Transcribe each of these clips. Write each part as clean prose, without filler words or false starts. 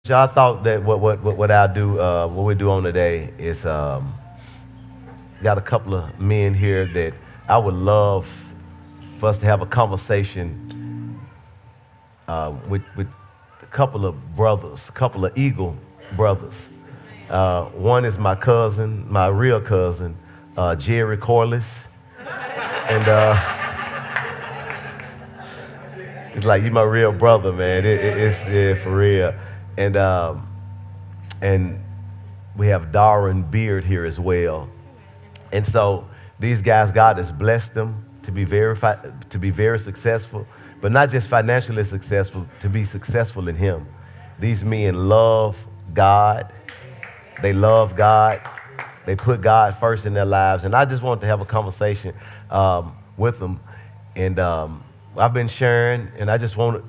So I thought that what I do, what we do on today is got a couple of men here that I would love for us to have a conversation with a couple of brothers, a couple of Eagle brothers. One is my cousin, my real cousin, Jerry Corliss, and it's like you my real brother, man. It's yeah, for real, and and we have Darren Beard here as well. And so these guys, God has blessed them to be very successful, but not just financially successful, to be successful in Him. These men love God. They love God. They put God first in their lives. And I just wanted to have a conversation with them. And I've been sharing, and I just want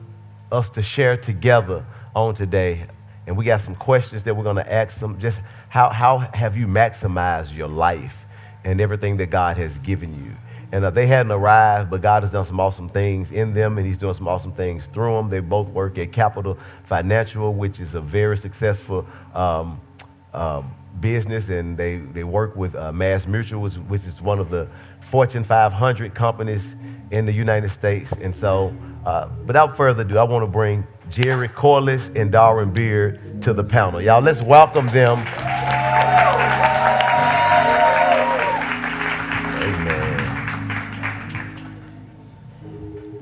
us to share together on today. And we got some questions that we're going to ask them. Just how have you maximized your life and everything that God has given you? And they hadn't arrived, but God has done some awesome things in them, and He's doing some awesome things through them. They both work at Capital Financial, which is a very successful business, and they work with Mass Mutual, which is one of the Fortune 500 companies in the United States. And so, without further ado, I want to bring Jerry Corliss and Darren Beard to the panel. Y'all, let's welcome them.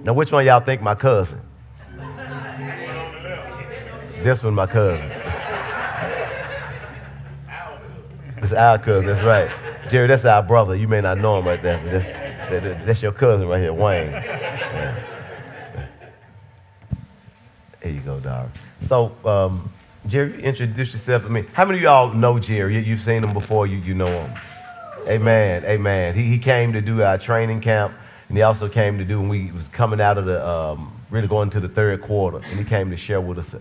Now, which one of y'all think my cousin? This one, my cousin. This is our cousin, that's right. Jerry, that's our brother. You may not know him right there, but that's your cousin right here, Wayne. Yeah. There you go, Darren. So, Jerry, introduce yourself. I mean, how many of y'all know Jerry? You've seen him before, you know him. Amen, amen. He came to do our training camp. And he also came to do, when we was coming out of the, really going to the third quarter, and he came to share with us.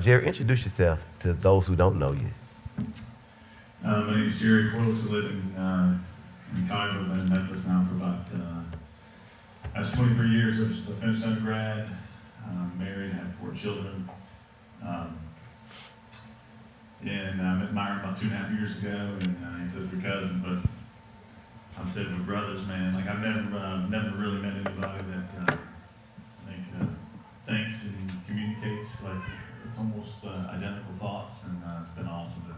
Jerry, introduce yourself to those who don't know you. My name is Jerry Corliss. I live in Chicago. I've been in Memphis now for about last 23 years. I just finished undergrad, married, have 4 children. And I met Myron about 2.5 years ago, and he says we're cousins, but I'm sitting with brothers, man. Like I've never really met anybody that I think thinks and communicates like it's almost identical thoughts, and it's been awesome. But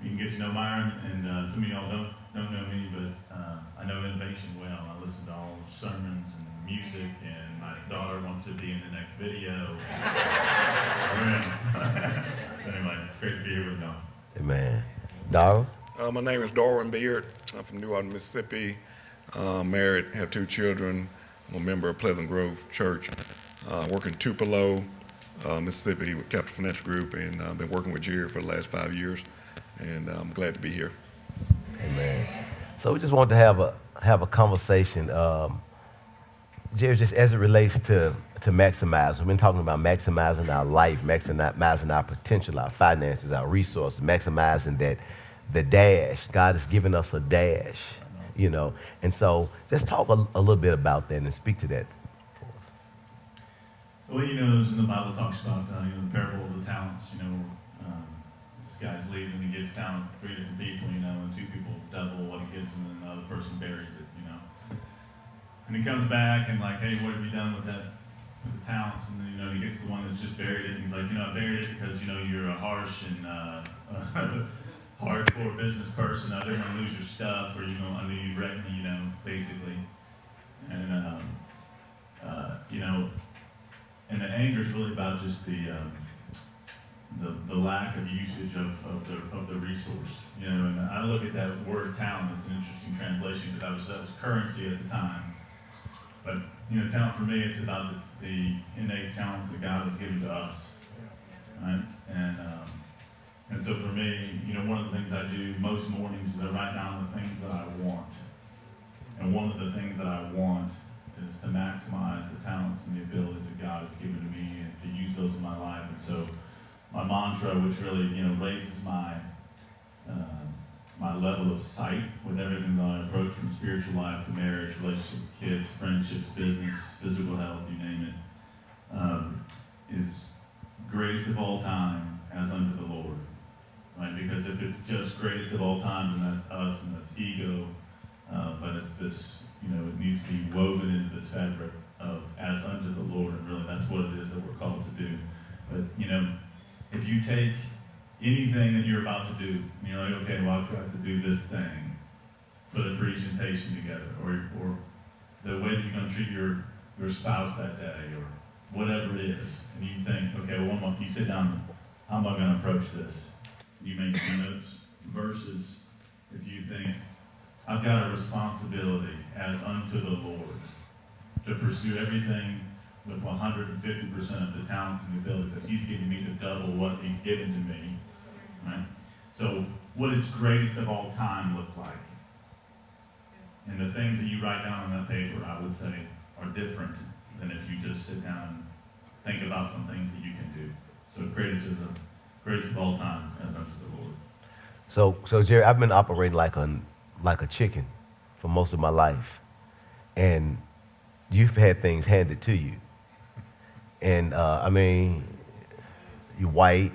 you can get to know Myron, and some of y'all don't know me, but I know innovation well. I listen to all the sermons and music, and my daughter wants to be in the next video. Anyway, great to be here with y'all. Amen. Darrell? My name is Darren Beard. I'm from New Orleans, Mississippi. Married, have 2 children. I'm a member of Pleasant Grove Church. Work in Tupelo, Mississippi with Capital Financial Group, and I've been working with Jerry for the last 5 years, and I'm glad to be here. Amen. So we just wanted to have a conversation, Jerry, just as it relates to maximize. We've been talking about maximizing our life, maximizing our potential, our finances, our resources, maximizing the dash. God has given us a dash, you know. And so just talk a little bit about that and speak to that for us. Well, you know, in the Bible talks about the parable of the talents. This guy's leaving, he gives talents to 3 different people, and 2 people double what he gives them, and the other person buries it, And he comes back and like, hey, what have you done with the talents? And then, he gets the one that's just buried it, and he's like, I buried it because, you're a harsh and hardcore business person. I didn't want to lose your stuff, or I knew you'd wreck me, basically. And and the anger is really about just the lack of usage of the resource. And I look at that word talent. It's an interesting translation because that was currency at the time. But talent for me, it's about the innate talents that God has given to us, right? And so for me, one of the things I do most mornings is I write down the things that I want. And one of the things that I want is to maximize the talents and the abilities that God has given to me and to use those in my life. And so my mantra, which really, raises my my level of sight with everything that I approach, from spiritual life to marriage, relationship, kids, friendships, business, physical health, you name it, is greatest of all time as unto the Lord. Right? Because if it's just greatest of all time, then that's us and that's ego. But it's this, it needs to be woven into this fabric of as unto the Lord, and really that's what it is that we're called to do. But, if you take anything that you're about to do, and you're like, okay, well, I've got to do this thing, put a presentation together, or the way that you're going to treat your spouse that day, or whatever it is, and you think, okay, well, you sit down, how am I going to approach this? You make some notes, versus if you think, I've got a responsibility as unto the Lord to pursue everything with 150% of the talents and the abilities that He's given me to double what He's given to me, right? So what does greatest of all time look like? And the things that you write down on that paper, I would say, are different than if you just sit down and think about some things that you can do. So greatest of all time as unto the Lord. So Jerry, I've been operating like a chicken for most of my life, and you've had things handed to you. And you're white.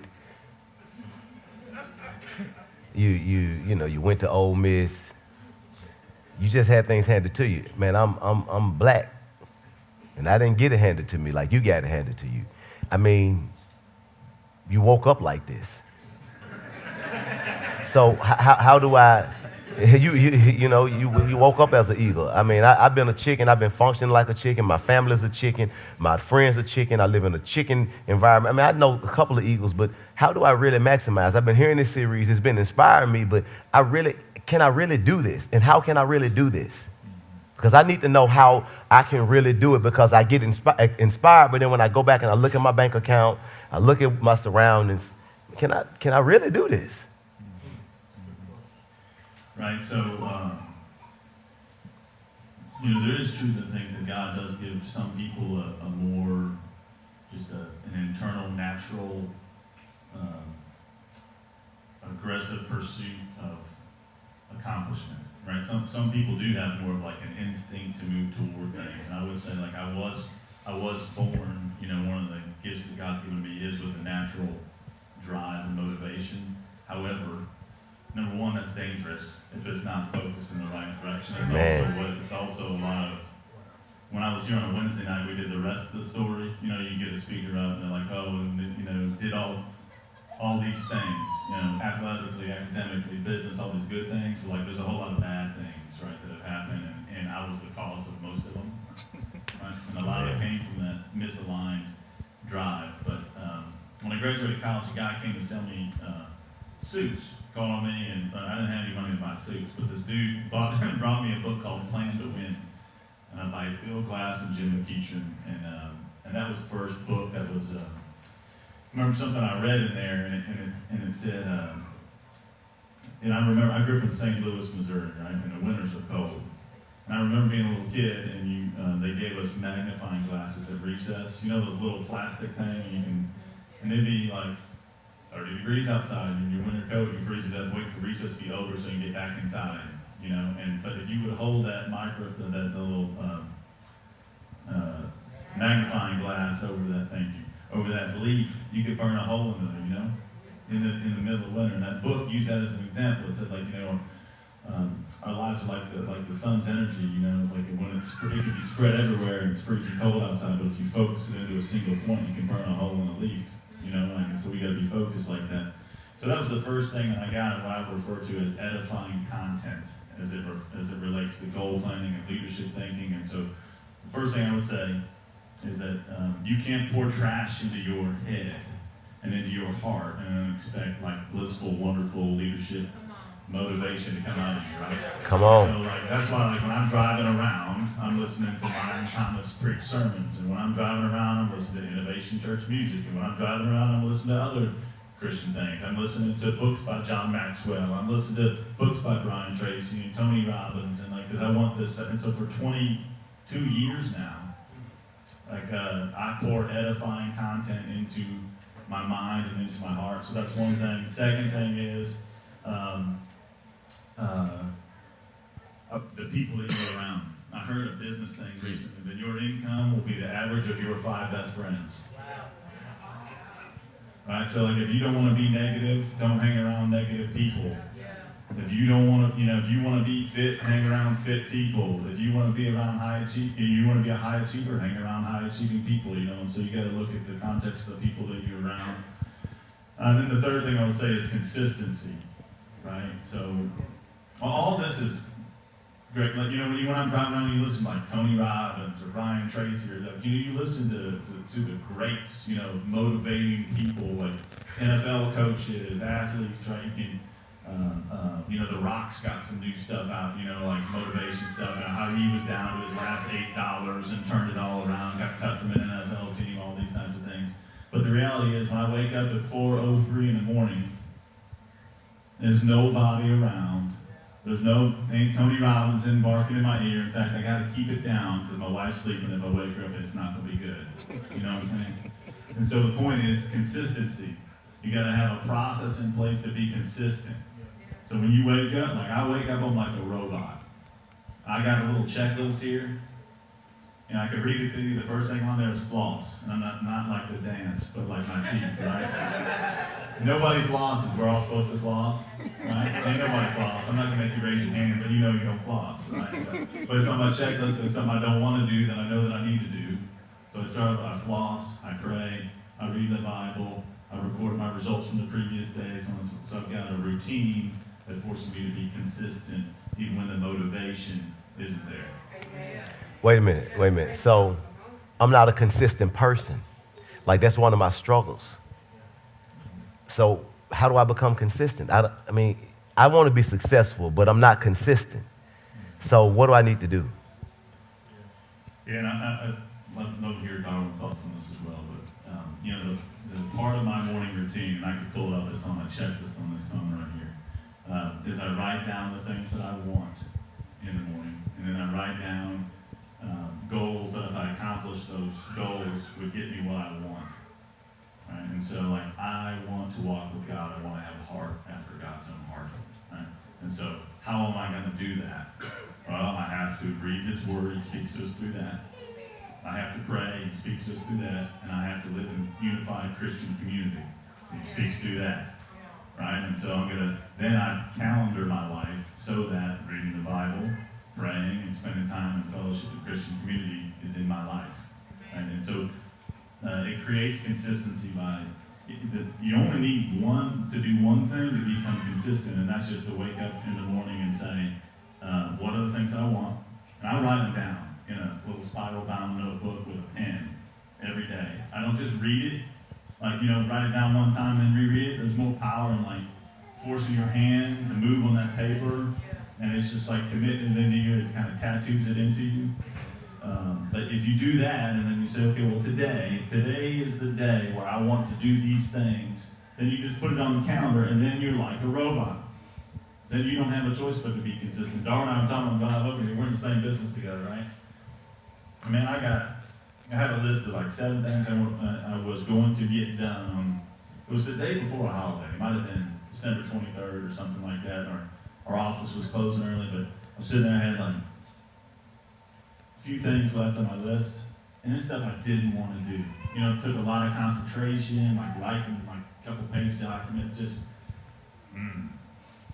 You went to Ole Miss. You just had things handed to you. Man, I'm black, and I didn't get it handed to me like you got it handed to you. You woke up like this. So how do I? You woke up as an eagle. I've been a chicken. I've been functioning like a chicken. My family's a chicken. My friends are chicken. I live in a chicken environment. I know a couple of eagles, but how do I really maximize? I've been hearing this series. It's been inspiring me, but can I really do this? And how can I really do this? Because I need to know how I can really do it, because I get inspired, but then when I go back and I look at my bank account, I look at my surroundings, can I really do this? Right, so, there is truth to think that God does give some people a more, just an internal, natural, aggressive pursuit of accomplishment, right? Some people do have more of like an instinct to move toward things, and I would say like I was born, one of the gifts that God's given me is with a natural drive and motivation. However, number one, that's dangerous if it's not focused in the right direction. It's also a lot of, when I was here on a Wednesday night, we did the rest of the story. You get a speaker up and they're like, oh, and did all these things, athletically, academically, business, all these good things. But like, there's a whole lot of bad things, right, that have happened, and I was the cause of most of them. Right? And a lot of it came from that misaligned drive. But when I graduated college, a guy came to sell me suits. Called on me, and I didn't have any money to buy suits, but this dude brought me a book called Plan to Win, by Bill Glass and Jim McEachern, and that was the first book that was. I remember something I read in there, and it said, and I remember I grew up in St. Louis, Missouri, right, and the winters are cold, and I remember being a little kid, and they gave us magnifying glasses at recess, those little plastic things, and they'd be like 30 degrees outside, and in your winter coat, you freeze to death, wait for recess to be over so you can get back inside, but if you would hold that little magnifying glass over that leaf, you could burn a hole in it, in the middle of winter. And that book used that as an example. It said, our lives are like the sun's energy, like when it can be spread everywhere and it's freezing cold outside, but if you focus it into a single point, you can burn a hole in a leaf. So we got to be focused like that. So that was the first thing that I got, what I refer to as edifying content, as it relates to goal planning and leadership thinking. And so the first thing I would say is that you can't pour trash into your head and into your heart and then expect like blissful, wonderful leadership motivation to come out of you, right? Come on. So that's why when I'm driving around, I'm listening to Myron Thomas preach sermons, and when I'm driving around, I'm listening to Innovation Church music, and when I'm driving around, I'm listening to other Christian things. I'm listening to books by John Maxwell. I'm listening to books by Brian Tracy and Tony Robbins, and because I want this. And so for 22 years now, I pour edifying content into my mind and into my heart. So that's one thing. Second thing is. The people that you're around. I heard a business thing recently that your income will be the average of your 5 best friends. right? So like if you don't want to be negative, don't hang around negative people. If you don't want to, if you want to be fit, hang around fit people. If you want to be around you want to be a high achiever, hang around high achieving people, And so you got to look at the context of the people that you're around. And then the third thing I would say is consistency, right? So all this is great. Like, when I'm driving around, you listen to like Tony Robbins or Brian Tracy, or like, you listen to the greats, motivating people like NFL coaches, athletes, right? The Rock's got some new stuff out, like motivation stuff, how he was down to his last $8 and turned it all around, got cut from an NFL team, all these types of things. But the reality is, when I wake up at 4:03 in the morning, there's nobody around. Ain't Tony Robbins in barking in my ear. In fact, I got to keep it down because my wife's sleeping. If I wake her up, it's not going to be good. You know what I'm saying? And so the point is consistency. You got to have a process in place to be consistent. So when you wake up, like I wake up, I'm like a robot. I got a little checklist here, and I could read it to you. The first thing on there is floss, and I'm not like the dance, but like my teeth, right? Nobody flosses. We're all supposed to floss, right? Ain't nobody floss. I'm not gonna make you raise your hand, but you don't floss, right? But it's on my checklist. If it's something I don't want to do, then I know that I need to do. So I start with I floss, I pray, I read the Bible, I record my results from the previous day. So I've got a routine that forces me to be consistent, even when the motivation isn't there. Wait a minute. So I'm not a consistent person. Like that's one of my struggles. So how do I become consistent? I want to be successful, but I'm not consistent. So what do I need to do? Yeah, and I'd love to hear Darwin's thoughts on this as well. But the part of my morning routine, and I could pull it up, it's on my checklist on this phone right here, is I write down the things that I want in the morning, and then I write down goals that if I accomplish those goals would get me what I want. Right? And so like I want to walk with God, I want to have a heart after God's own heart. Right? And so how am I going to do that? Well, I have to read His Word, He speaks to us through that. I have to pray, He speaks to us through that. And I have to live in unified Christian community. He speaks through that. Right? And so then I calendar my life so that reading the Bible, praying, and spending time in fellowship with Christian community is in my life. Right? And so it creates consistency you only need to do one thing to become consistent, and that's just to wake up in the morning and say, what are the things I want? And I write them down in a little spiral-bound notebook with a pen every day. I don't just read it, write it down one time and then reread it. There's more power in forcing your hand to move on that paper, and it's just like committing it into you. It kind of tattoos it into you. But if you do that, and then you say, okay, well today is the day where I want to do these things, then you just put it on the calendar, and then you're like a robot. Then you don't have a choice but to be consistent. Darwin and I were talking about drive over here. We're in the same business together, right? I had a list of like 7 things I was going to get done. It was the day before a holiday. It might have been December 23rd or something like that. Our office was closing early, but I'm sitting there, I had like a few things left on my list, and it's stuff I didn't want to do. It took a lot of concentration, like writing like a couple page document,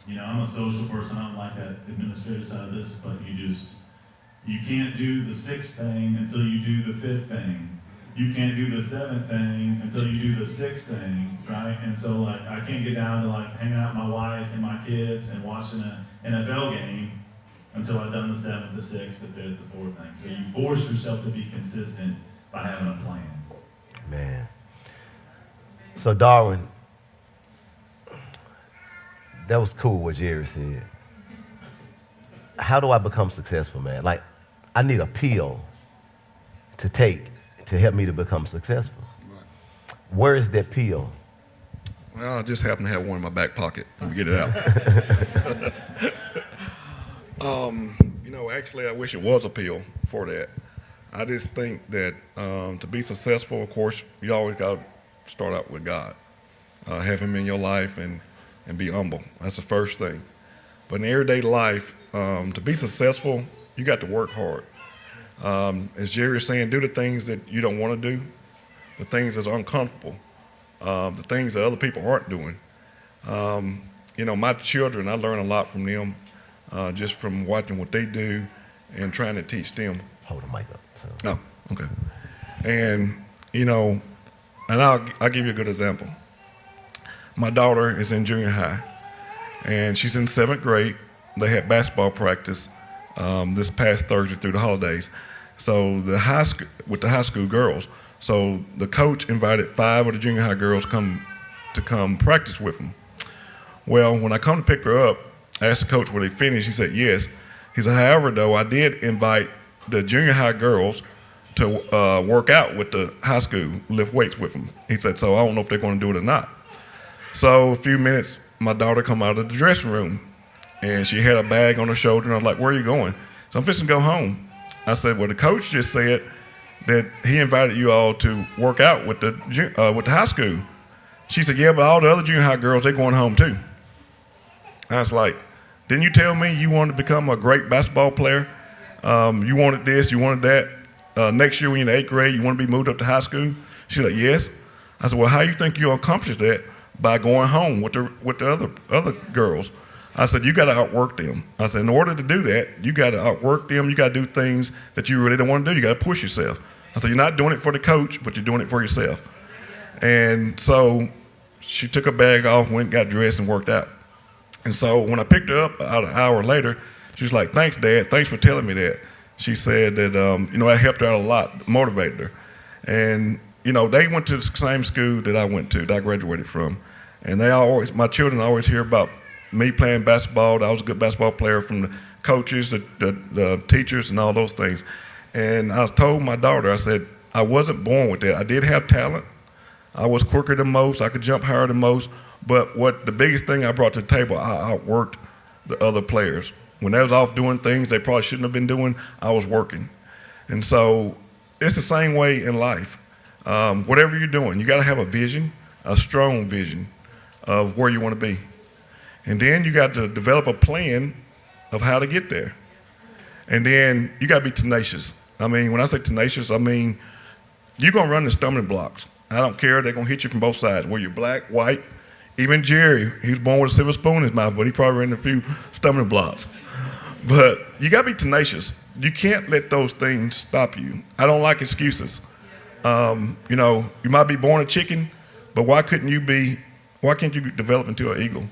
I'm a social person, I don't like that administrative side of this, but you can't do the 6th thing until you do the 5th thing. You can't do the 7th thing until you do the 6th thing, right? And so I can't get down to hanging out with my wife and my kids and watching an NFL game until I've done the 7th, the 6th, the 5th, the 4th thing. So you force yourself to be consistent by having a plan. Man. So Darwin, that was cool what Jerry said. How do I become successful, man? I need a pill to take to help me to become successful. Right. Where is that pill? Well, I just happen to have one in my back pocket. Let me get it out. Actually, I wish it was a pill for that. I just think that to be successful, of course, you always got to start out with God. Have Him in your life and be humble. That's the first thing. But in everyday life, to be successful, you got to work hard. As Jerry is saying, do the things that you don't want to do, the things that are uncomfortable. the things that other people aren't doing. My children, I learn a lot from them, just from watching what they do and trying to teach them. Hold the mic up. So. No, okay. And, and I'll give you a good example. My daughter is in junior high, and she's in 7th grade. They had basketball practice this past Thursday through the holidays. So with the high school girls. So the coach invited 5 of the junior high girls to come practice with them. Well, when I come to pick her up, I asked the coach were they finished. He said yes. He said, however, though, I did invite the junior high girls to work out with the high school, lift weights with them. He said, so I don't know if they're going to do it or not. So a few minutes, my daughter come out of the dressing room, and she had a bag on her shoulder, and I was like, where are you going? So I'm fixing to go home. I said, well, the coach just said that he invited you all to work out with the high school. She said, yeah, but all the other junior high girls, they're going home too. I was like, didn't you tell me you wanted to become a great basketball player? You wanted this, you wanted that. Next year when you're in the 8th grade, you want to be moved up to high school? She's like, yes. I said, well, how you think you'll accomplish that? By going home with the other girls. I said, you got to outwork them. I said, in order to do that, you got to outwork them. You got to do things that you really don't want to do. You got to push yourself. I said, you're not doing it for the coach, but you're doing it for yourself. And so she took her bag off, went, got dressed, and worked out. And so when I picked her up about an hour later, she was like, thanks, Dad. Thanks for telling me that. She said that, I helped her out a lot, motivated her. And, they went to the same school that I went to, that I graduated from. And my children always hear about me playing basketball, that I was a good basketball player from the coaches, the teachers, and all those things. And I told my daughter, I said, I wasn't born with that. I did have talent. I was quicker than most. I could jump higher than most. But the biggest thing I brought to the table, I outworked the other players. When they was off doing things they probably shouldn't have been doing, I was working. And so it's the same way in life. Whatever you're doing, you got to have a vision, a strong vision of where you want to be. And then you got to develop a plan of how to get there. And then you got to be tenacious. I mean, when I say tenacious, I mean, you're going to run the stumbling blocks. I don't care. They're going to hit you from both sides, whether you're black, white. Even Jerry, he was born with a silver spoon in his mouth, but he probably ran a few stumbling blocks. But you got to be tenacious. You can't let those things stop you. I don't like excuses. You might be born a chicken, but why can't you develop into an eagle?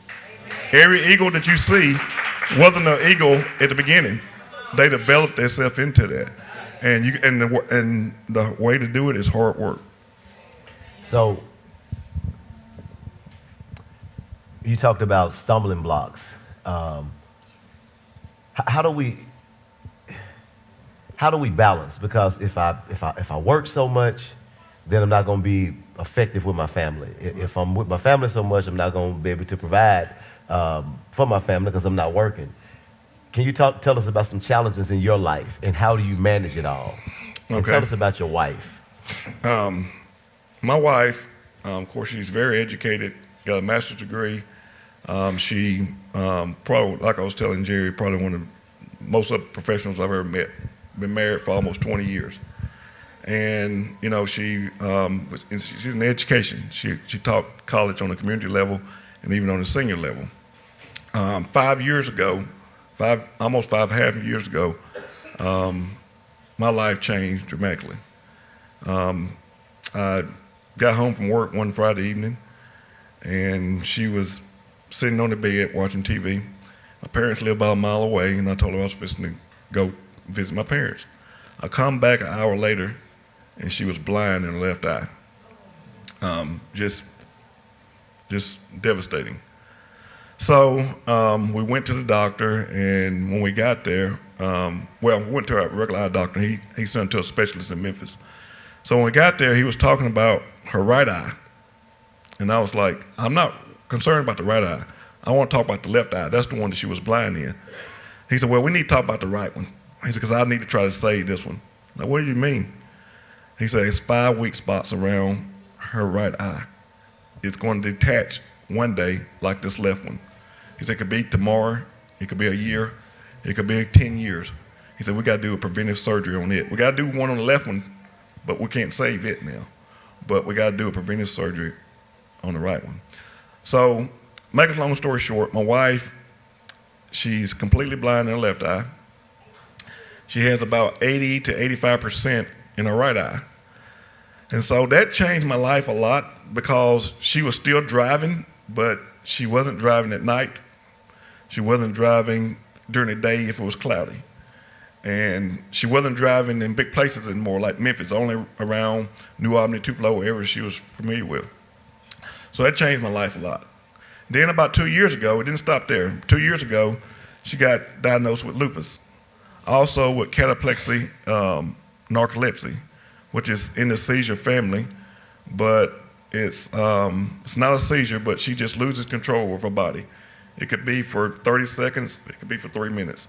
Every eagle that you see wasn't an eagle at the beginning. They developed themselves into that. And the way to do it is hard work. So you talked about stumbling blocks. How do we balance? Because if I work so much, then I'm not going to be effective with my family. If I'm with my family so much, I'm not going to be able to provide for my family because I'm not working. Can you tell us about some challenges in your life and how do you manage it all? And Okay. tell us about your wife. My wife, of course, she's very educated, got a master's degree. She probably, like I was telling Jerry, probably one of the most up professionals I've ever met. Been married for almost 20 years. And, she's in education. She taught college on the community level and even on the senior level. 5 years ago, almost 5.5 years ago, my life changed dramatically. I got home from work one Friday evening, and she was sitting on the bed watching TV. My parents live about a mile away, and I told her I was fixing to go visit my parents. I come back an hour later, and she was blind in the left eye. Just devastating. So we went to the doctor, and when we got there, we went to a regular eye doctor. He sent her to a specialist in Memphis. So when we got there, he was talking about her right eye. And I was like, I'm not concerned about the right eye. I want to talk about the left eye. That's the one that she was blind in. He said, well, we need to talk about the right one. He said, because I need to try to save this one. Now, what do you mean? He said, it's 5 weak spots around her right eye. It's going to detach one day like this left one. He said, it could be tomorrow, it could be a year, it could be 10 years. He said, we got to do a preventive surgery on it. We got to do one on the left one, but we can't save it now. But we got to do a preventive surgery on the right one. So, make a long story short, my wife, she's completely blind in her left eye. She has about 80 to 85% in her right eye. And so that changed my life a lot because she was still driving, but she wasn't driving at night. She wasn't driving during the day if it was cloudy. And she wasn't driving in big places anymore, like Memphis, only around New Albany, Tupelo, areas she was familiar with. So that changed my life a lot. Then about 2 years ago, it didn't stop there. 2 years ago, she got diagnosed with lupus, also with cataplexy, narcolepsy, which is in the seizure family, but it's not a seizure, but she just loses control of her body. It could be for 30 seconds, it could be for 3 minutes.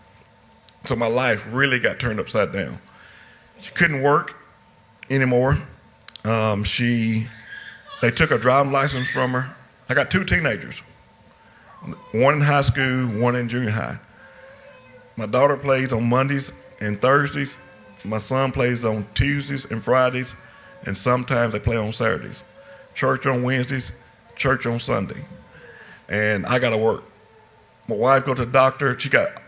So my life really got turned upside down. She couldn't work anymore. They took her driving license from her. I got 2 teenagers, one in high school, one in junior high. My daughter plays on Mondays and Thursdays. My son plays on Tuesdays and Fridays, and sometimes they play on Saturdays. Church on Wednesdays, church on Sunday. And I got to work. My wife go to the doctor. She got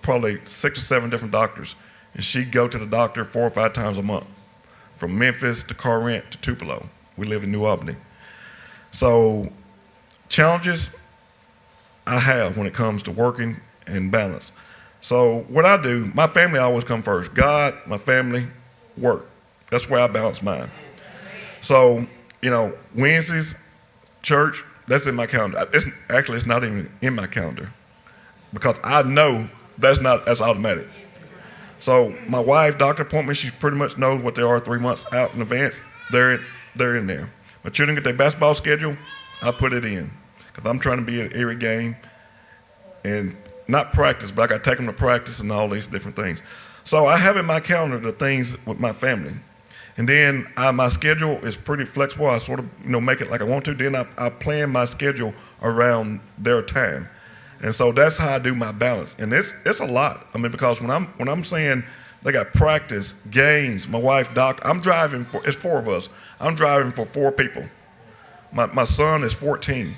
probably 6 or 7 different doctors, and she'd go to the doctor 4 or 5 times a month, from Memphis to Corinth to Tupelo. We live in New Albany. So challenges I have when it comes to working and balance. So what I do, my family always come first. God, my family, work. That's where I balance mine. So, Wednesdays, church, that's in my calendar. It's not even in my calendar because I know that's automatic. So my wife, doctor appointments, she pretty much knows what they are 3 months out in advance. They're in there. My children get their basketball schedule, I put it in because I'm trying to be at every game and not practice, but I got to take them to practice and all these different things. So I have in my calendar the things with my family. And then my schedule is pretty flexible. I sort of make it like I want to. Then I plan my schedule around their time. And so that's how I do my balance. And it's a lot. I mean, because when I'm saying they got practice, games, my wife, doctor, I'm driving for, it's 4 of us. I'm driving for 4 people. My son is 14.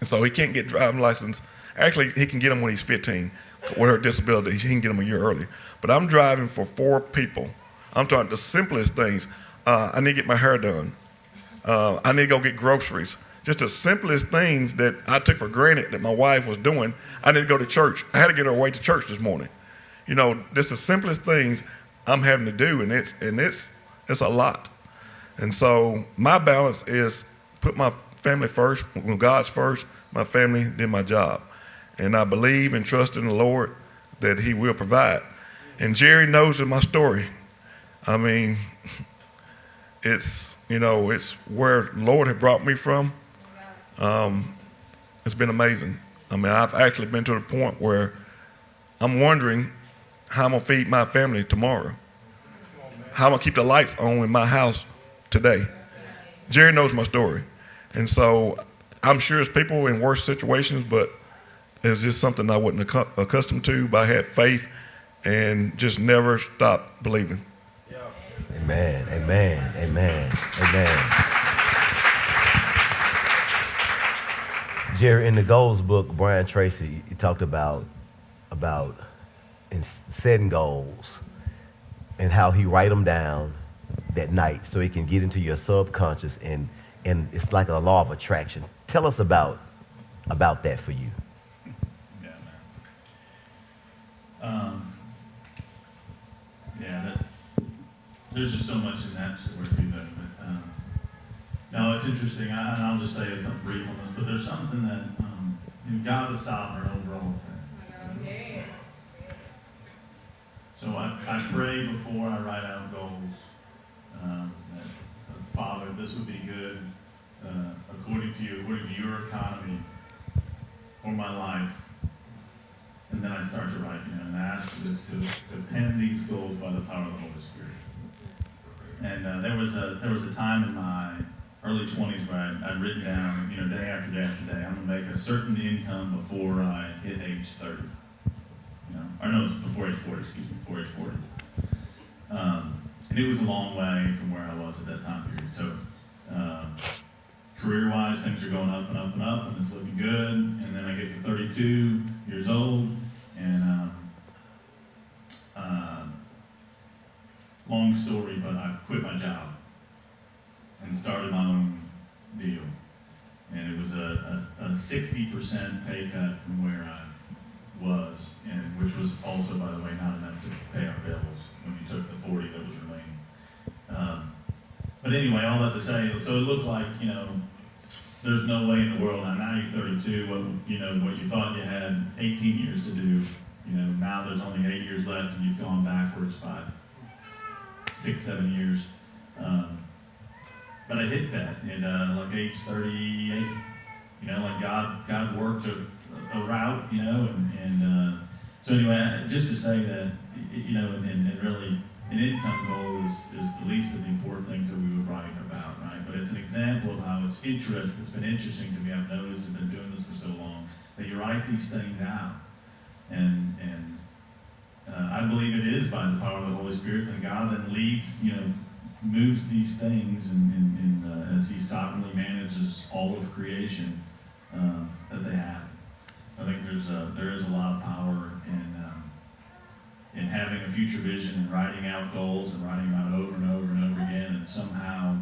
And so he can't get driving license. Actually, he can get them when he's 15. With her disability, he can get them a year early. But I'm driving for 4 people. I'm talking the simplest things. I need to get my hair done. I need to go get groceries. Just the simplest things that I took for granted that my wife was doing. I need to go to church. I had to get her away to church this morning. Just the simplest things I'm having to do, and it's a lot. And so my balance is put my family first, God's first, my family, then my job. And I believe and trust in the Lord that He will provide. And Jerry knows my story. I mean, it's where the Lord had brought me from. It's been amazing. I mean, I've actually been to the point where I'm wondering how I'm going to feed my family tomorrow. How I'm going to keep the lights on in my house today. Jerry knows my story. And so I'm sure there's people in worse situations, but it was just something I wasn't accustomed to, but I had faith and just never stopped believing. Amen, amen, amen, amen. Jerry, in the goals book, Brian Tracy, he talked about in setting goals and how he write them down that night so he can get into your subconscious and it's like a law of attraction. Tell us about that for you. Yeah, man. There's just so much in that story too, though. But no, it's interesting. And I'll just say something brief on this. But there's something that God is sovereign over all things. So I pray before I write out goals that Father, this would be good according to your economy for my life. And then I start to write, and ask to pen these goals by the power of the Holy Spirit. And there was a time in my early 20s where I'd written down, day after day after day, I'm gonna make a certain income before I hit age 30. Or no, it's before age 40. Excuse me, before age 40. And it was a long way from where I was at that time period. So career-wise, things are going up and up and up, and it's looking good. And then I get to 32 years old, and long story, but I quit my job and started my own deal. And it was a 60% pay cut from where I was, and which was also, by the way, not enough to pay our bills when you took the 40 that was remaining. But anyway, all that to say, so it looked like, there's no way in the world. Now you're 32. What you thought you had 18 years to do. Now there's only 8 years left, and you've gone backwards by 6-7 years. But I hit that, and like age 38, like God worked a route, and so anyway, just to say that, and really, an income goal is the least of the important things that we would write about, right? But it's an example of how it's been interesting to me. I've noticed and been doing this for so long, that you write these things out, and I believe it is by the power of the Holy Spirit that God then leads, moves these things, and as He sovereignly manages all of creation that they have. I think there is a lot of power in having a future vision and writing out goals and writing them out over and over and over again, and somehow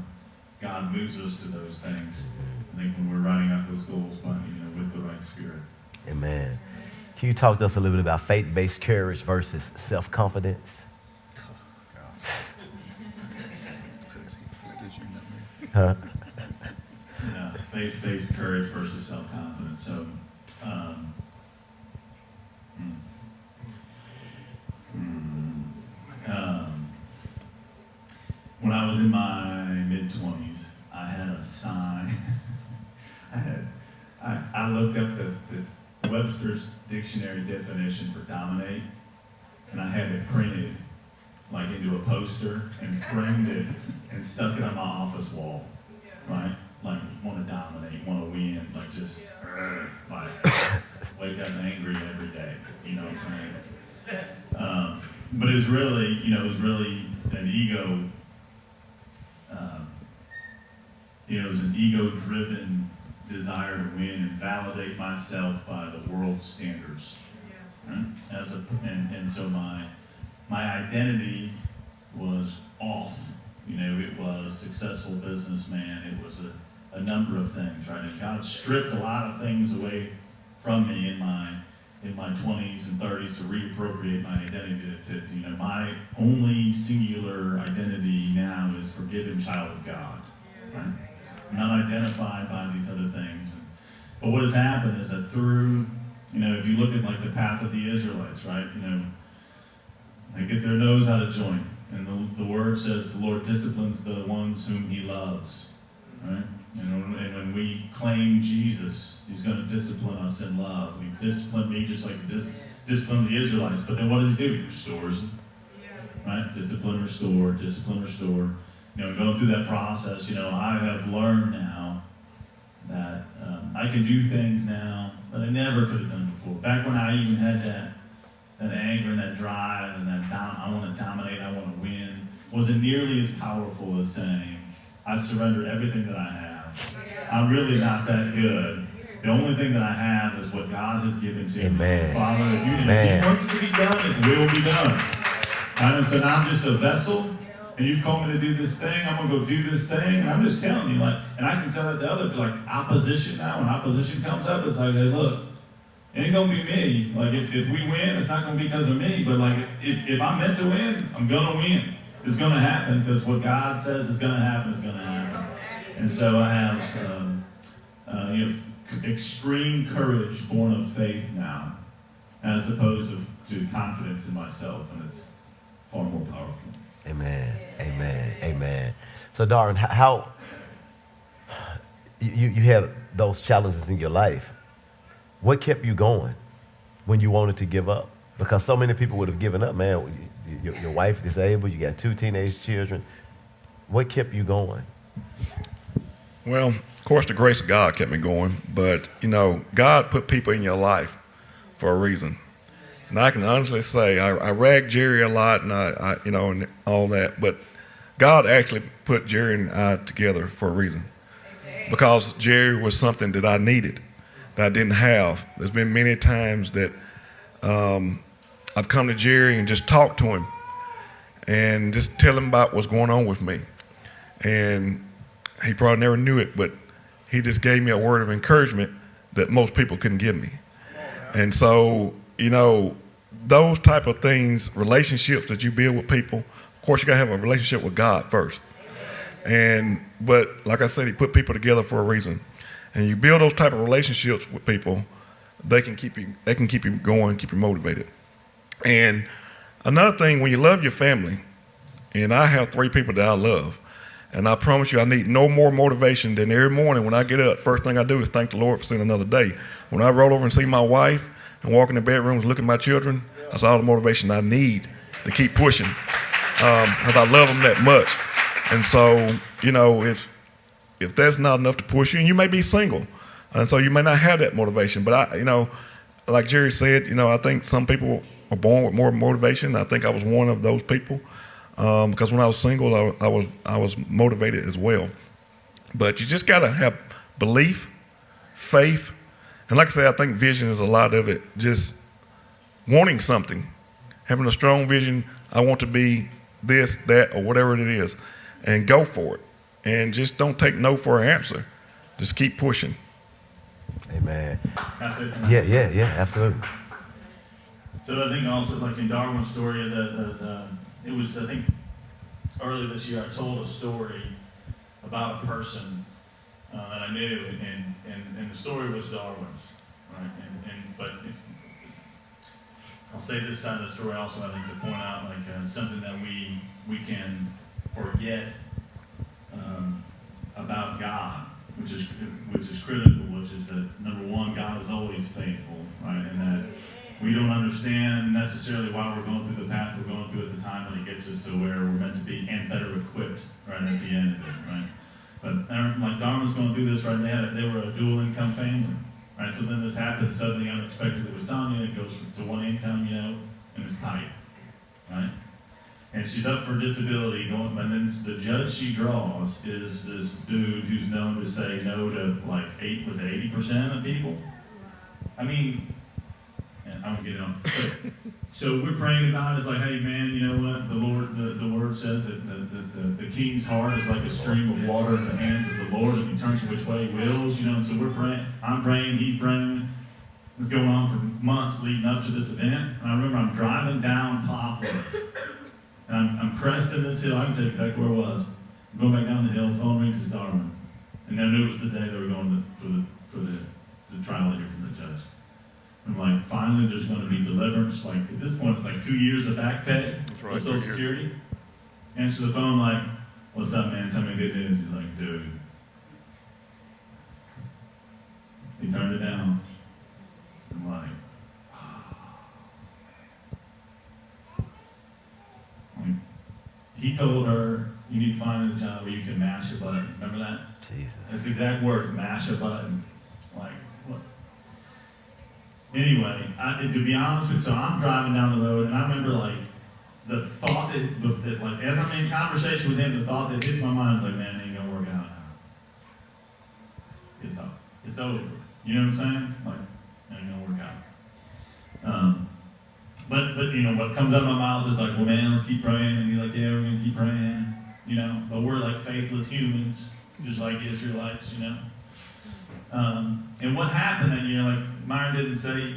God moves us to those things. I think when we're writing out those goals, but with the right spirit. Amen. Can you talk to us a little bit about faith-based courage versus self-confidence? Huh? Faith-based courage versus self-confidence. So, when I was in my mid-20s, I had a sign. I looked up the Webster's dictionary definition for dominate, and I had it printed like into a poster and framed it and stuck it on my office wall, right? Like, want to dominate, want to win, like just, like, wake up angry every day, you know what I'm saying? But it was really, an ego, it was an ego-driven desire to win and validate myself by the world's standards. Right? And so my identity was off. It was successful businessman. It was a number of things, right? And God stripped a lot of things away from me in my 20s and 30s to reappropriate my identity. My only singular identity now is forgiven child of God. Right? I'm not identified by these other things. But what has happened is that through, if you look at like the path of the Israelites, right? They get their nose out of joint. And the word says the Lord disciplines the ones whom He loves, right? And when we claim Jesus, He's going to discipline us in love. He disciplined me just like He disciplined the Israelites. But then what does He do? He restores them, right? Discipline, restore, discipline, restore. Going through that process, I have learned now that I can do things now that I never could have done before. Back when I even had that anger and that drive and that I want to dominate, I want to win, wasn't nearly as powerful as saying, I surrendered everything that I have. I'm really not that good. The only thing that I have is what God has given to me. Amen. Father, if it wants to be done, it will be done. And so now I'm just a vessel, and you've called me to do this thing, I'm going to go do this thing, and I'm just telling you, and I can tell that to other people, opposition now, when opposition comes up, it's like, hey, look, it ain't going to be me. If we win, it's not going to be because of me, but if I'm meant to win, I'm going to win. It's going to happen, because what God says is going to happen is going to happen. And so I have, extreme courage born of faith now, as opposed to confidence in myself, and it's far more powerful. Amen. Amen. Amen. So, Darren, how you had those challenges in your life? What kept you going when you wanted to give up? Because so many people would have given up, man. Your wife disabled, you got 2 teenage children. What kept you going? Well, of course, the grace of God kept me going, but, God put people in your life for a reason. And I can honestly say, I rag Jerry a lot and and all that, but God actually put Jerry and I together for a reason. because Jerry was something that I needed, that I didn't have. There's been many times that I've come to Jerry and just talked to him and just tell him about what's going on with me. And he probably never knew it, but he just gave me a word of encouragement that most people couldn't give me. And so, those type of things, relationships that you build with people, of course you gotta have a relationship with God first. But like I said, he put people together for a reason. And you build those type of relationships with people, they can keep you going, keep you motivated. And another thing, when you love your family, and I have 3 people that I love, and I promise you I need no more motivation than every morning when I get up, first thing I do is thank the Lord for seeing another day. When I roll over and see my wife and walk in the bedrooms, look at my children, that's all the motivation I need to keep pushing, because I love them that much. And so, if that's not enough to push you, and you may be single, and so you may not have that motivation, but like Jerry said, I think some people are born with more motivation. I think I was one of those people, because when I was single, I was motivated as well. But you just gotta have belief, faith, and like I said, I think vision is a lot of it. Just wanting something, having a strong vision. I want to be this, that, or whatever it is, and go for it. And just don't take no for an answer. Just keep pushing. Amen. Can I say something? Yeah, absolutely. So I think also, like in Darwin's story, it was, I think, early this year, I told a story about a person that I knew, and the story was Darwin's, right? But I'll say this side of the story also, I think, to point out like something that we can forget about God, which is critical, which is that number one, God is always faithful, right? And that we don't understand necessarily why we're going through the path we're going through at the time when He gets us to where we're meant to be and better equipped right at the end of it, right? But like Darwin's going through this, right? They were a dual income family, right? So then this happens suddenly, unexpectedly with Sonia. It goes to one income, and it's tight, right? And she's up for disability, and then the judge she draws is this dude who's known to say no to like 80% of people. I mean, I'm gonna get it on. So we're praying about it. It's like, hey man, you know what? The Lord, the word says that the king's heart is like a stream of water in the hands of the Lord, and He turns which way He wills. And so we're praying. I'm praying. He's praying. It's going on for months leading up to this event. And I remember I'm driving down Poplar. And I'm cresting this hill. I can tell you exactly where it was. I'm going back down the hill. Phone rings. It's Darwin. And I knew it was the day they were going for the trial here from the judge. I'm like, finally, there's going to be deliverance. Like at this point, it's like 2 years of back pay for Social Security. Answer the phone like, "What's up, man? Tell me good news." He's like, "Dude." He turned it down. I'm like. He told her, "You need to find a job where you can mash a button." Remember that? Jesus. That's the exact words, mash a button. Like, what? Anyway, to be honest with you, so I'm driving down the road, and I remember, like, the thought that like, as I'm in conversation with him, the thought that hits my mind is like, man, it ain't gonna work out now. It's over. You know what I'm saying? Like, it ain't gonna work out. But what comes out of my mouth is like, well, man, let's keep praying. And he's like, yeah, we're gonna keep praying. But we're like faithless humans, just like Israelites. And what happened? And like Myron didn't say,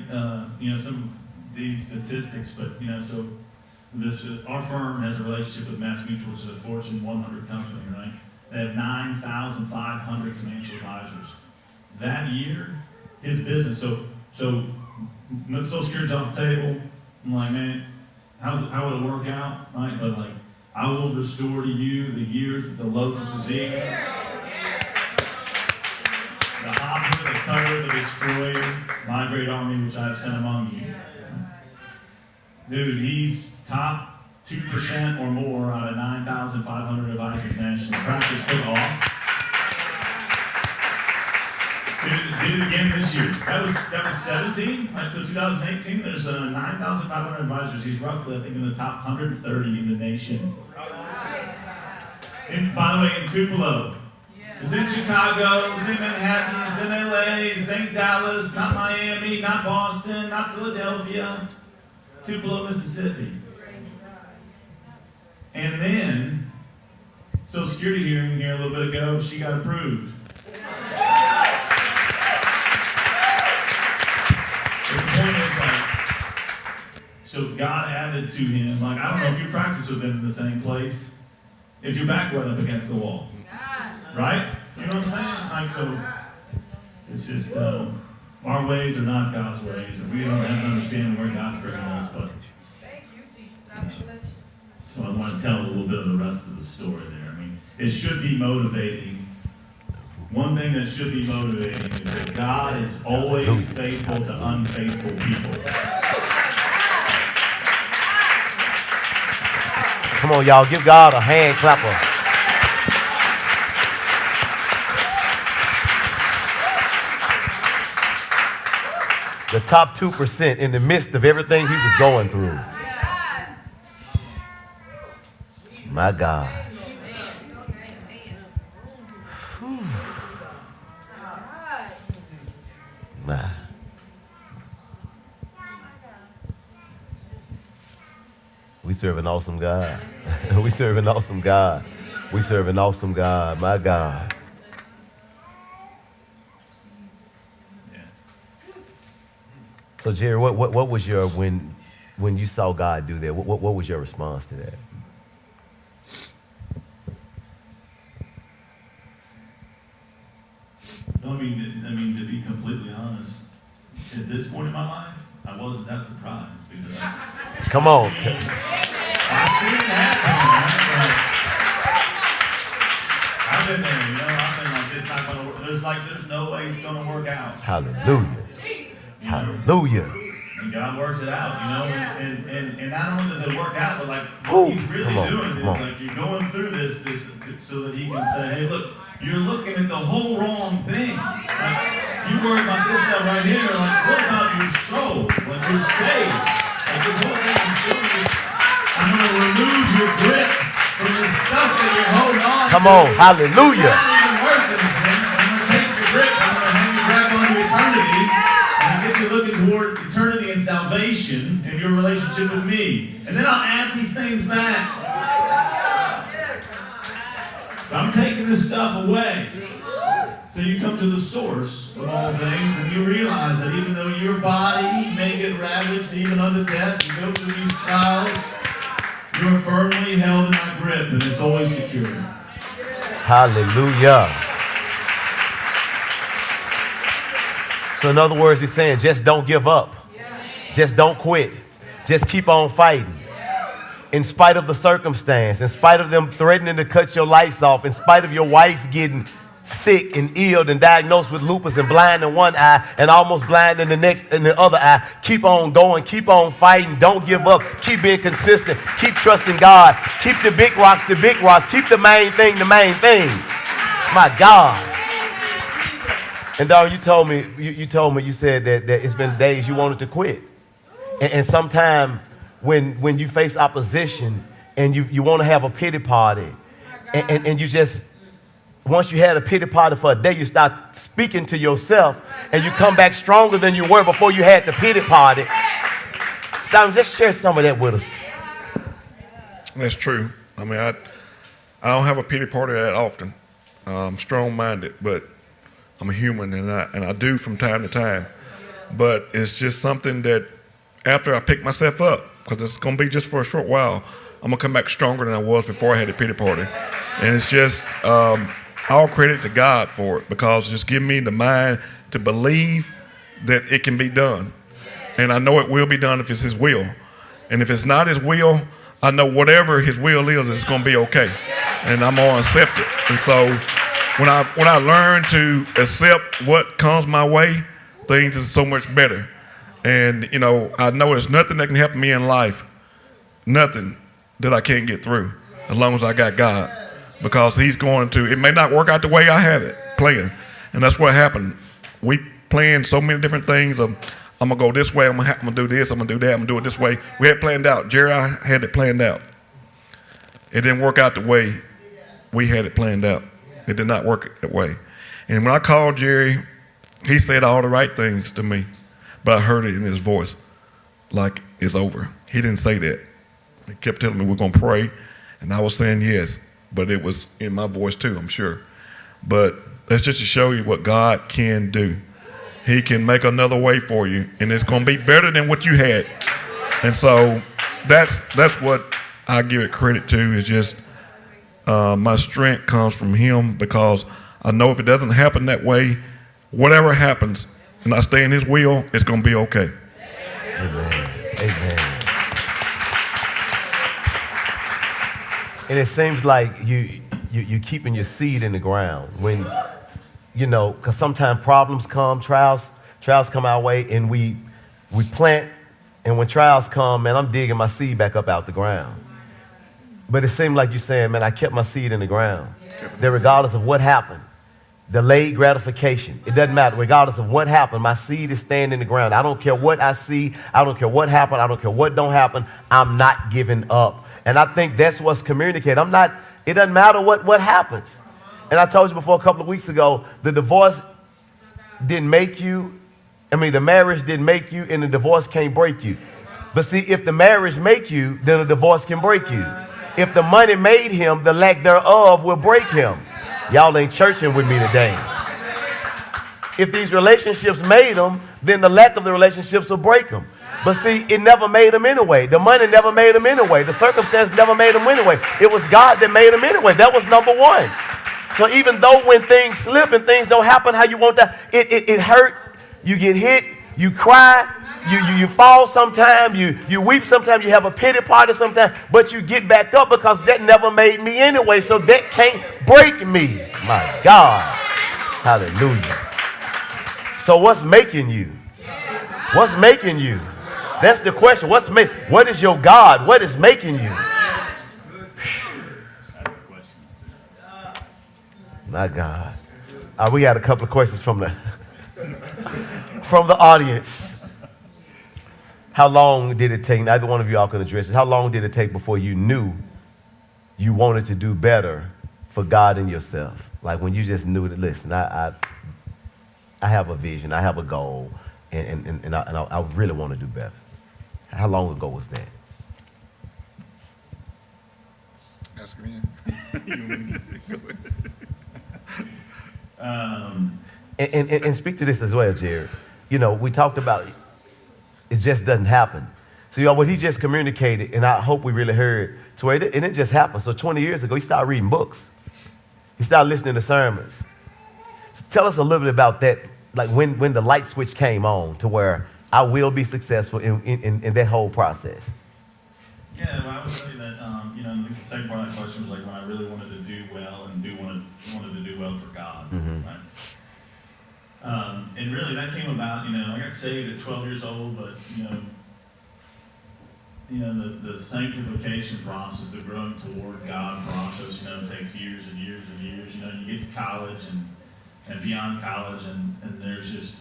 some of these statistics, but so our firm has a relationship with Mass Mutual, which is a Fortune 100 company, right? They have 9,500 financial advisors. That year, his business. So Social Security's off the table. I'm like, man, how would it work out? Right? But like, I will restore to you the years that the locust has eaten. The opposite, the cutter, the destroyer, my great army which I have sent among you. Dude, he's top 2% or more out of 9,500 advisors nationally. Practice took off. Did it again this year. That was 17. Right? So 2018, there's 9,500 advisors. He's roughly, I think, in the top 130 in the nation. And by the way, in Tupelo, It's in Chicago, it's in Manhattan, it's in LA, it's in Dallas, not Miami, not Boston, not Philadelphia, Tupelo, Mississippi. And then, Social Security hearing here a little bit ago, she got approved. The point is, like, so God added to him, like, I don't know if you practice with him in the same place, if your back went up against the wall. Right? You know what I'm saying? Like, so, it's just, our ways are not God's ways, and we don't have to understand where God's bringing us, but. So I want to tell a little bit of the rest of the story there. I mean, it should be motivating. One thing that should be motivating is that God is always faithful to unfaithful people. Come on, y'all, give God a hand clapper. The top 2% in the midst of everything he was going through. My God. Whew. My. We serve an awesome God. We serve an awesome God. We serve an awesome God. My God. So Jerry, what was your when you saw God do that? What was your response to that? I mean, to be completely honest, at this point in my life, I wasn't that surprised because Come on. I've seen that happen. I've been there, you know. I've been like, it's not gonna work. There's no way it's gonna work out. Hallelujah. Hallelujah. And God works it out, you know. And not only does it work out, but like Ooh, what He's really doing is like you're going through this so that He can say, hey, look. You're looking at the whole wrong thing. Like, you worry about this stuff right here. Like, what about your soul? When you're saved, like this whole thing I'm showing you, I'm going to remove your grip from the stuff that you're holding on to. Come on, hallelujah. It's not even worth anything. I'm going to take your grip. I'm going to hang you back onto eternity. And I'll get you looking toward eternity and salvation and your relationship with me. And then I'll add these things back. I'm taking this stuff away. So you come to the source of all things and you realize that even though your body may get ravaged even unto death, you go through these trials, you're firmly held in my grip and it's always secure. Hallelujah. So in other words, he's saying, just don't give up. Just don't quit. Just keep on fighting. In spite of the circumstance, in spite of them threatening to cut your lights off, in spite of your wife getting sick and ill and diagnosed with lupus and blind in one eye and almost blind in the other eye, keep on going, keep on fighting, don't give up, keep being consistent, keep trusting God, keep the big rocks, keep the main thing. My God. And Darren, you said that it's been days you wanted to quit. And sometime when you face opposition and you want to have a pity party and you just, once you had a pity party for a day, you start speaking to yourself and you come back stronger than you were before you had the pity party. Now, just share some of that with us. That's true. I mean, I don't have a pity party that often. I'm strong-minded, but I'm a human and I do from time to time. But it's just something that after I pick myself up, because it's going to be just for a short while, I'm going to come back stronger than I was before I had the pity party. And it's just all credit to God for it, because it's giving me the mind to believe that it can be done. And I know it will be done if it's His will. And if it's not His will, I know whatever His will is, it's going to be okay. And I'm going to accept it. And so when I learn to accept what comes my way, things is so much better. And, you know, I know there's nothing that can happen to me in life, nothing that I can't get through, as long as I got God. Because He's going to, it may not work out the way I have it planned. And that's what happened. We planned so many different things of, I'm going to go this way, I'm going to do this, I'm going to do that, I'm going to do it this way. We had planned out. Jerry, I had it planned out. It didn't work out the way we had it planned out. It did not work that way. And when I called Jerry, he said all the right things to me, but I heard it in his voice, like it's over. He didn't say that. He kept telling me we're going to pray, and I was saying yes, but it was in my voice too, I'm sure. But that's just to show you what God can do. He can make another way for you, and it's going to be better than what you had. And so that's what I give it credit to, is just my strength comes from him, because I know if it doesn't happen that way, whatever happens, and I stay in his will, it's going to be okay. Amen. Amen. And it seems like you keeping your seed in the ground when, because sometimes problems come, trials come our way, and we plant, and when trials come, man, I'm digging my seed back up out the ground. But it seemed like you're saying, man, I kept my seed in the ground. That regardless of what happened, delayed gratification, it doesn't matter. Regardless of what happened, my seed is staying in the ground. I don't care what I see. I don't care what happened. I don't care what don't happen. I'm not giving up. And I think that's what's communicated. It doesn't matter what happens. And I told you before a couple of weeks ago, the divorce didn't make you. The marriage didn't make you, and the divorce can't break you. But see, if the marriage make you, then the divorce can break you. If the money made him, the lack thereof will break him. Y'all ain't churching with me today. If these relationships made him, then the lack of the relationships will break him. But see, it never made him anyway. The money never made him anyway. The circumstance never made him anyway. It was God that made him anyway. That was number one. So even though when things slip and things don't happen how you want that, it hurt. You get hit. You cry. You fall sometime. You weep sometime. You have a pity party sometime. But you get back up, because that never made me anyway. So that can't break me. My God. Hallelujah. So what's making you? What's making you? That's the question. What is your God? What is making you? My God. We got a couple of questions from the audience. How long did it take? Neither one of you all can address it. How long did it take before you knew you wanted to do better for God and yourself? Like when you just knew that, listen, I have a vision, I have a goal, and I really want to do better. How long ago was that? Ask again. And speak to this as well, Jared. We talked about it just doesn't happen. So what he just communicated, and I hope we really heard, to where it didn't just happen. So 20 years ago, he started reading books. He started listening to sermons. So tell us a little bit about that, like when the light switch came on to where I will be successful in that whole process. Yeah, well, I would say that, the second part of that question was like when I really wanted to do well and wanted to do well for God, right? And really that came about, I got saved at 12 years old, but, the sanctification process, the growing toward God process, takes years and years and years. You get to college and beyond college, and there's just,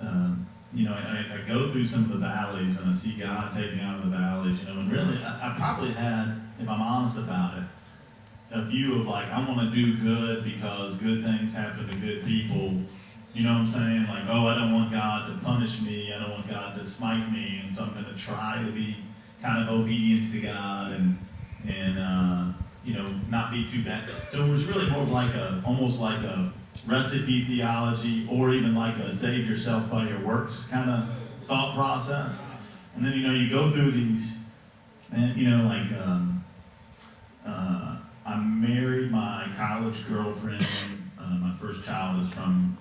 I go through some of the valleys, and I see God take me out of the valleys, and really, I probably had, if I'm honest about it, a view of like, I want to do good because good things happen to good people. You know what I'm saying? Like, I don't want God to punish me. I don't want God to smite me, and so I'm going to try to be kind of obedient to God and not be too bad. So it was really more like almost like a recipe theology, or even like a save yourself by your works kind of thought process. And then, you go through these, and, I married my college girlfriend. My first child is from,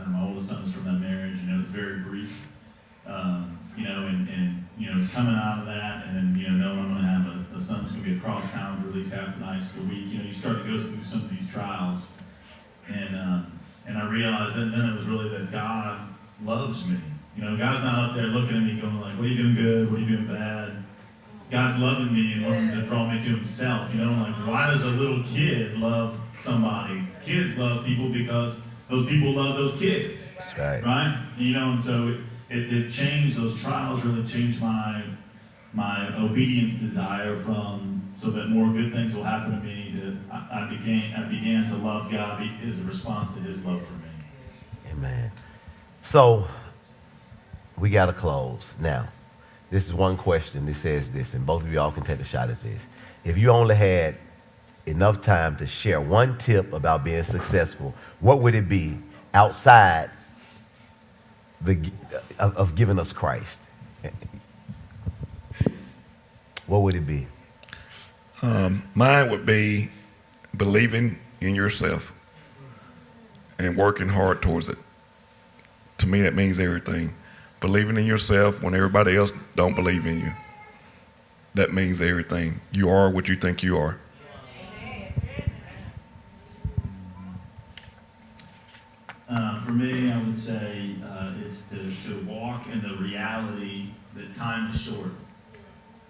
my oldest son is from that marriage, it was very brief. Coming out of that, and then, knowing I'm going to have a son that's going to be across town for at least half the nights of the week, you start to go through some of these trials. And I realized that then it was really that God loves me. God's not up there looking at me going like, what are you doing good? What are you doing bad? God's loving me and wanting to draw me to himself. Like, why does a little kid love somebody? Kids love people because those people love those kids. That's right. Right? And so it changed, those trials really changed my obedience desire from so that more good things will happen to me. I began to love God as a response to His love for me. Amen. So we got to close now. This is one question. It says this, and both of y'all can take a shot at this. If you only had enough time to share one tip about being successful, what would it be outside of giving us Christ? What would it be? Mine would be believing in yourself and working hard towards it. To me, that means everything. Believing in yourself when everybody else don't believe in you. That means everything. You are what you think you are. For me, I would say it's to walk in the reality that time is short.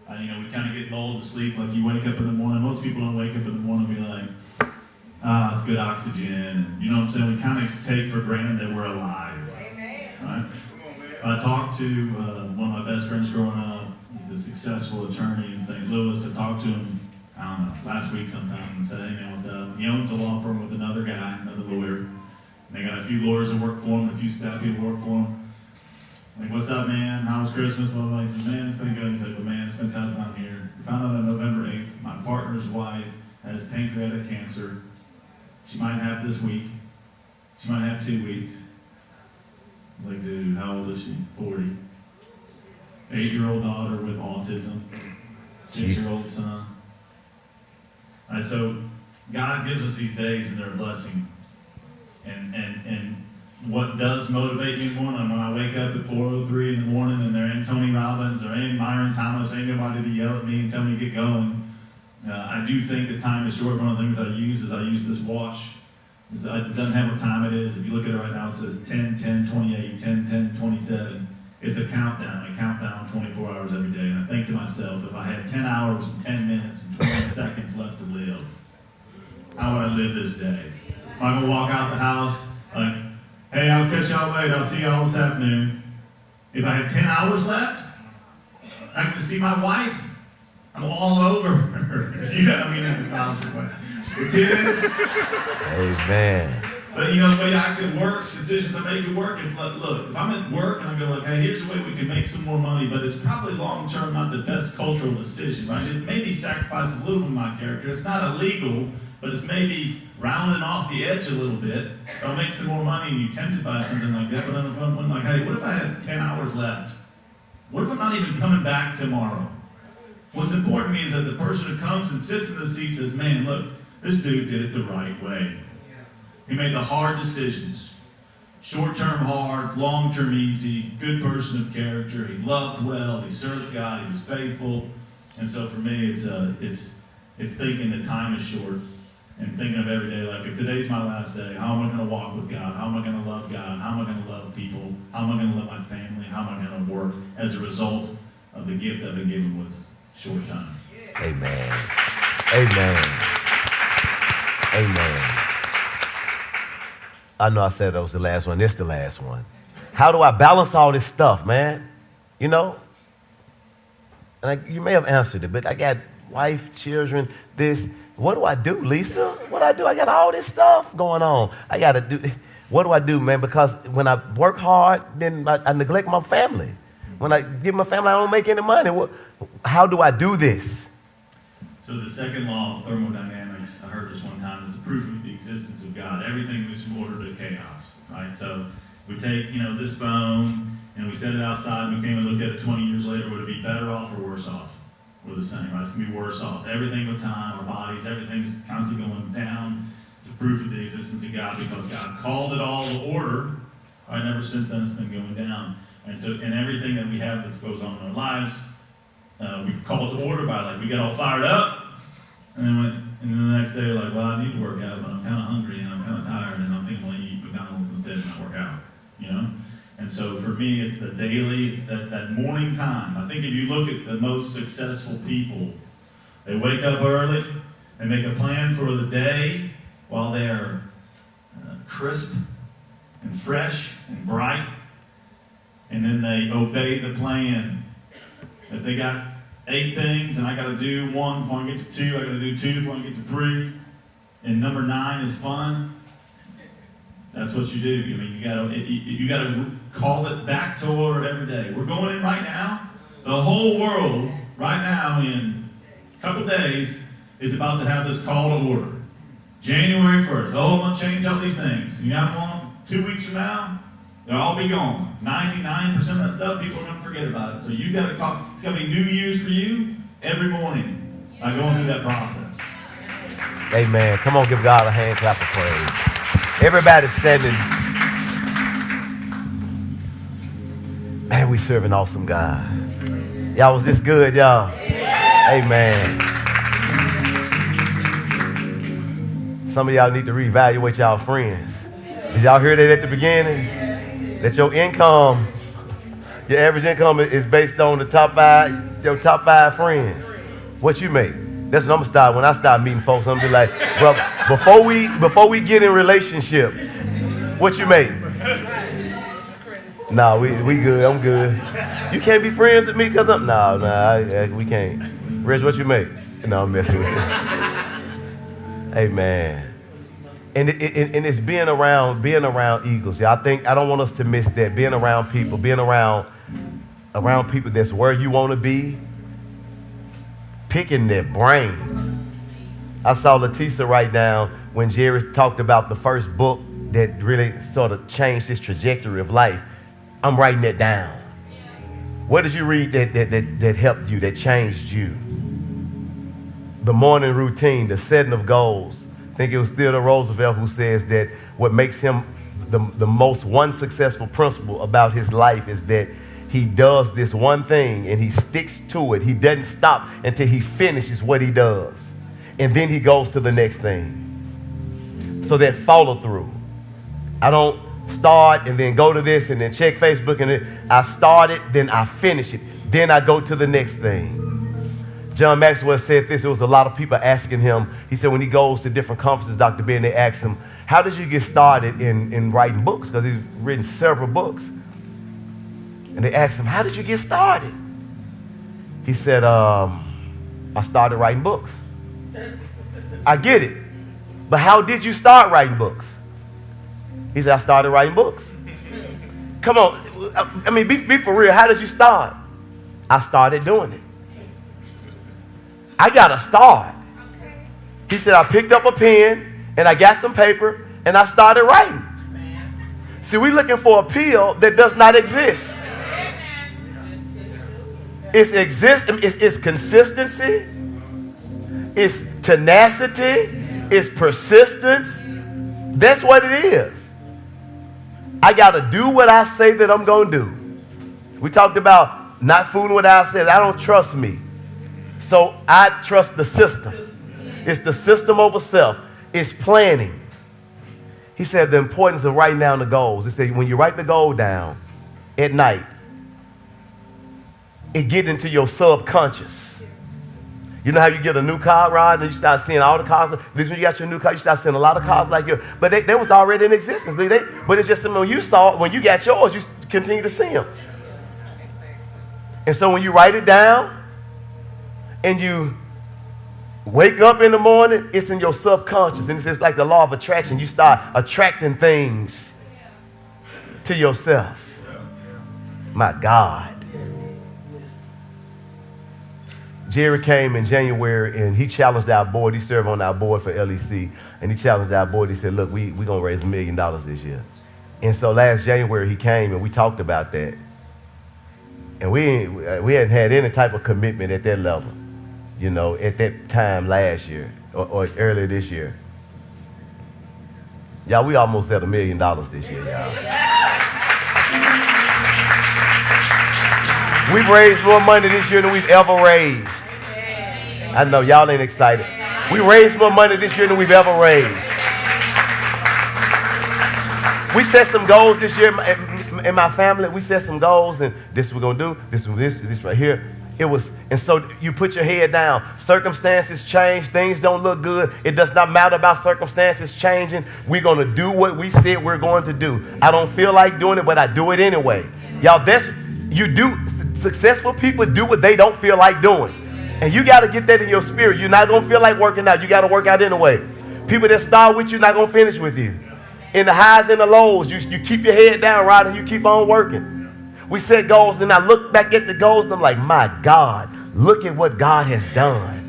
We kind of get lulled to sleep. Like you wake up in the morning. Most people don't wake up in the morning and be like, it's good oxygen. You know what I'm saying? We kind of take for granted that we're alive. Right? I talked to one of my best friends growing up. He's a successful attorney in St. Louis. I talked to him, I don't know, last week sometime and said, hey man, what's up? He owns a law firm with another guy, another lawyer. And they got a few lawyers that work for him, a few staff people work for him. Like, what's up, man? How was Christmas? Blah, blah, blah. He said, man, it's been good. He said, but man, it's been tough down here. We found out on November 8th, my partner's wife has pancreatic cancer. She might have this week. She might have 2 weeks. I was like, dude, how old is she? 40. 8-year-old daughter with autism. 6-year-old son. And so God gives us these days and they're a blessing. And what does motivate me in the morning, when I wake up at 4:03 in the morning and there ain't Tony Robbins or ain't Myron Thomas, ain't nobody to yell at me and tell me to get going. I do think that time is short. One of the things I use this watch. It doesn't have what time it is. If you look at it right now, it says 10, 10, 28, 10, 10, 27. It's a countdown. I count down 24 hours every day. And I think to myself, if I had 10 hours and 10 minutes and 20 seconds left to live, how would I live this day? Am I going to walk out the house like, hey, I'll catch y'all later. I'll see y'all this afternoon. If I had 10 hours left, I get to see my wife. I'm all over her. You know what I mean? In a positive way. The kids. Amen. But the way I can work, decisions I make at work, look, if I'm at work and I go like, hey, here's the way we can make some more money, but it's probably long-term not the best cultural decision, right? It's maybe sacrifice a little bit of my character. It's not illegal, but it's maybe rounding off the edge a little bit. I'll make some more money and you're tempted by something like that, but then if I'm like, hey, what if I had 10 hours left? What if I'm not even coming back tomorrow? What's important to me is that the person who comes and sits in the seat says, man, look, this dude did it the right way. He made the hard decisions. Short-term hard, long-term easy, good person of character. He loved well, he served God, he was faithful. And so for me, it's thinking that time is short and thinking of every day, like if today's my last day, how am I going to walk with God? How am I going to love God? How am I going to love people? How am I going to love my family? How am I going to work as a result of the gift I've been given with short time? Amen. Amen. Amen. I know I said that was the last one. This is the last one. How do I balance all this stuff, man? And you may have answered it, but I got wife, children, this. What do I do, Lisa? What do I do? I got all this stuff going on. I got to do. What do I do, man? Because when I work hard, then I neglect my family. When I give my family, I don't make any money. How do I do this? So the second law of thermodynamics, I heard this one time, is a proof of the existence of God. Everything moves from order to chaos, right? So we take, this phone and we set it outside and we came and looked at it 20 years later. Would it be better off or worse off? We're the same, right? It's going to be worse off. Everything with time, our bodies, everything's constantly going down. It's a proof of the existence of God because God called it all to order. Right? And ever since then, it's been going down. And so, and everything that we have that goes on in our lives, we call it to order by we get all fired up, and then the next day we're like, well, I need to work out, but I'm kind of hungry and I'm kind of tired, and I'm thinking, well, you eat McDonald's instead and not work out, And so for me, it's the daily, it's that morning time. I think if you look at the most successful people, they wake up early, they make a plan for the day while they're crisp and fresh and bright, and then they obey the plan that they got 8 things, and I got to do 1 before I get to 2. I got to do 2 before I get to 3. And number 9 is fun. That's what you do. I mean, you gotta call it back to order every day. We're going in right now. The whole world right now in a couple days is about to have this call to order. January 1st. Oh, I'm gonna change all these things. You got one 2 weeks from now, they'll all be gone. 99% of that stuff, people are gonna forget about it. So you gotta call. It's gonna be New Year's for you every morning by going through that process. Amen. Come on, give God a hand clap of praise. Everybody standing. Man, we serve an awesome God. Y'all, was this good, y'all? Amen. Some of y'all need to reevaluate y'all friends. Did y'all hear that at the beginning? That your income, your average income is based on the your top 5 friends. What you make. That's what I'm gonna start. When I start meeting folks, I'm gonna be like, bro, before we get in relationship, what you make? Nah, we good. I'm good. You can't be friends with me because I'm we can't. Rich, what you make? No, I'm messing with you. Amen. And it's being around eagles. Yeah, I don't want us to miss that. Being around people that's where you want to be. Picking their brains. I saw Leticia write down when Jerry talked about the first book that really sort of changed his trajectory of life. I'm writing that down. What did you read that helped you, that changed you? The morning routine, the setting of goals. I think it was Theodore Roosevelt who says that what makes him the most successful principle about his life is that he does this one thing and he sticks to it. He doesn't stop until he finishes what he does. And then he goes to the next thing. So that follow through. I don't start and then go to this and then check Facebook and then I start it, then I finish it. Then I go to the next thing. John Maxwell said this. There was a lot of people asking him. He said when he goes to different conferences, Dr. Ben, they ask him, how did you get started in writing books? Because he's written several books. And they asked him, how did you get started? He said, I started writing books. I get it. But how did you start writing books? He said, I started writing books. Come on. I mean, be for real. How did you start? I started doing it. I got to start. He said, I picked up a pen and I got some paper and I started writing. See, we're looking for a pill that does not exist. It's consistency, it's tenacity, it's persistence. That's what it is. I got to do what I say that I'm going to do. We talked about not fooling with ourselves. I don't trust me. So I trust the system. It's the system over self. It's planning. He said the importance of writing down the goals. He said when you write the goal down at night, it gets into your subconscious. You know how you get a new car, Rod, and you start seeing all the cars. At least when you got your new car, you start seeing a lot of cars like yours. But they was already in existence. But it's just something when you saw it, when you got yours, you continue to see them. And so when you write it down and you wake up in the morning, it's in your subconscious. And it's just like the law of attraction. You start attracting things to yourself. My God. Jerry came in January and he challenged our board. He served on our board for LEC. And he challenged our board. He said, look, we're going to raise $1 million this year. And so last January he came and we talked about that. And we hadn't had any type of commitment at that level, you know, at that time last year or earlier this year. Y'all, we almost at $1 million this year, y'all. We've raised more money this year than we've ever raised. I know y'all ain't excited. We raised more money this year than we've ever raised. We set some goals this year in my family. We set some goals, and this we're gonna do. This right here. And so you put your head down. Circumstances change. Things don't look good. It does not matter about circumstances changing. We're gonna do what we said we're going to do. I don't feel like doing it, but I do it anyway. Y'all, you do. Successful people do what they don't feel like doing. And you got to get that in your spirit. You're not going to feel like working out. You got to work out anyway. People that start with you not going to finish with you. In the highs and the lows, you keep your head down, right, and you keep on working. We set goals, and I look back at the goals, and I'm like, my God, look at what God has done.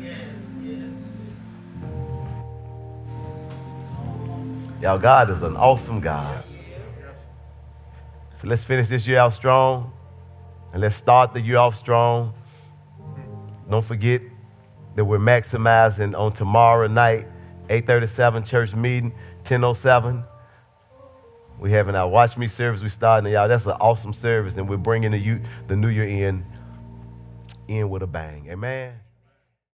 Y'all, God is an awesome God. So let's finish this year out strong, and let's start the year off strong. Don't forget that we're maximizing on tomorrow night, 8:37 church meeting, 10:07. We're having our Watch Me service. We're starting, y'all. That's an awesome service, and we're bringing the new year in with a bang. Amen.